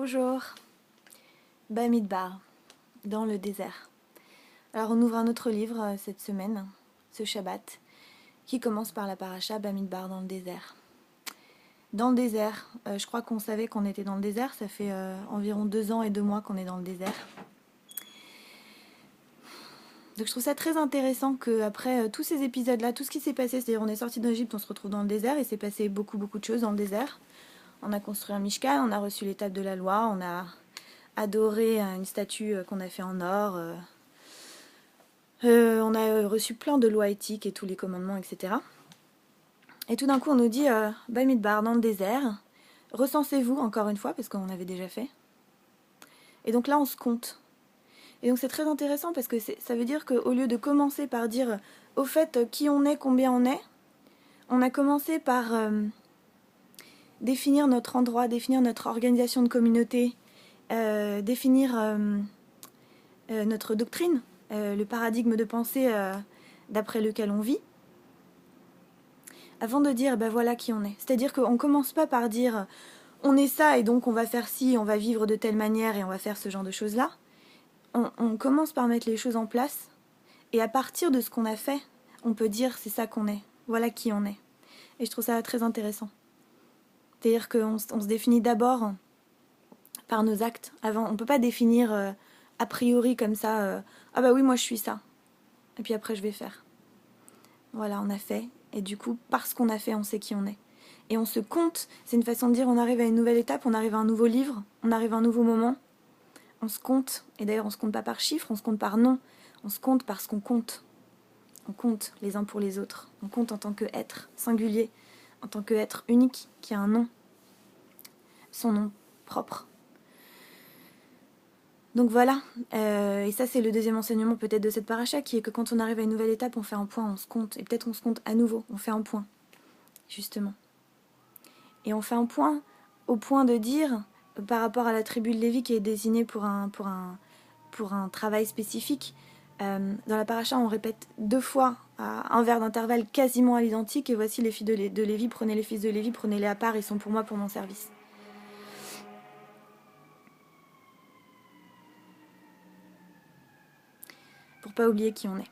Bonjour. Bamidbar, dans le désert. Alors on ouvre un autre livre cette semaine, ce Shabbat, qui commence par la paracha Bamidbar dans le désert. Dans le désert, je crois qu'on savait qu'on était dans le désert, ça fait environ 2 ans et 2 mois qu'on est dans le désert. Donc je trouve ça très intéressant qu'après tous ces épisodes-là, tout ce qui s'est passé, c'est-à-dire on est sorti d'Égypte, on se retrouve dans le désert, et s'est passé beaucoup de choses dans le désert. On a construit un mishkan, on a reçu les tables de la loi, on a adoré une statue qu'on a fait en or, on a reçu plein de lois éthiques et tous les commandements, etc. Et tout d'un coup on nous dit Bamidbar dans le désert, recensez-vous encore une fois, parce qu'on avait déjà fait. Et donc là on se compte. Et donc c'est très intéressant parce que ça veut dire qu'au lieu de commencer par dire au fait qui on est, combien on a commencé par définir notre endroit, définir notre organisation de communauté, définir notre doctrine, le paradigme de pensée d'après lequel on vit, avant de dire ben voilà qui on est. C'est-à-dire qu'on ne commence pas par dire on est ça et donc on va faire ci, on va vivre de telle manière et on va faire ce genre de choses-là. On commence par mettre les choses en place et à partir de ce qu'on a fait, on peut dire c'est ça qu'on est, voilà qui on est. Et je trouve ça très intéressant. C'est-à-dire qu'on se définit d'abord par nos actes. Avant, on ne peut pas définir a priori comme ça, ah bah oui moi je suis ça. Et puis après je vais faire. Voilà, on a fait. Et du coup, parce qu'on a fait, on sait qui on est. Et on se compte, c'est une façon de dire on arrive à une nouvelle étape, on arrive à un nouveau livre, on arrive à un nouveau moment. On se compte. Et d'ailleurs, on se compte pas par chiffres, on se compte par nom. On se compte parce qu'on compte. On compte les uns pour les autres. On compte en tant qu'être singulier, en tant qu'être unique, qui a un nom. Son nom propre. Donc voilà, et ça c'est le deuxième enseignement peut-être de cette paracha, qui est que quand on arrive à une nouvelle étape, on fait un point, on se compte, et peut-être on se compte à nouveau, on fait un point, justement. Et on fait un point au point de dire, par rapport à la tribu de Lévi qui est désignée pour un travail spécifique, dans la paracha on répète 2 fois à un vers d'intervalle quasiment à l'identique, et voici les filles de Lévi, prenez les fils de Lévi, prenez-les à part, ils sont pour moi, pour mon service. Pour pas oublier qui on est.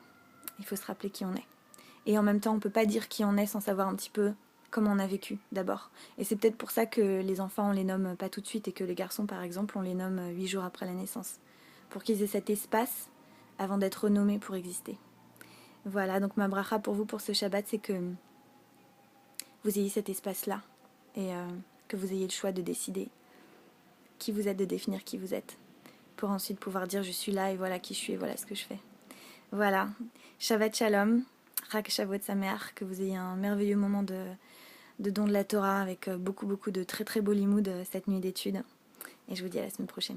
Il faut se rappeler qui on est. Et en même temps, on peut pas dire qui on est sans savoir un petit peu comment on a vécu d'abord. Et c'est peut-être pour ça que les enfants, on les nomme pas tout de suite, et que les garçons, par exemple, on les nomme 8 jours après la naissance. Pour qu'ils aient cet espace avant d'être nommés pour exister. Voilà, donc ma bracha pour vous pour ce Shabbat, c'est que vous ayez cet espace-là. Et que vous ayez le choix de décider qui vous êtes, de définir qui vous êtes. Pour ensuite pouvoir dire je suis là et voilà qui je suis et voilà ce que je fais. Voilà, Shabbat Shalom, Chag Shavuot Sameach, que vous ayez un merveilleux moment de don de la Torah avec beaucoup de très très beaux limoud cette nuit d'études. Et je vous dis à la semaine prochaine.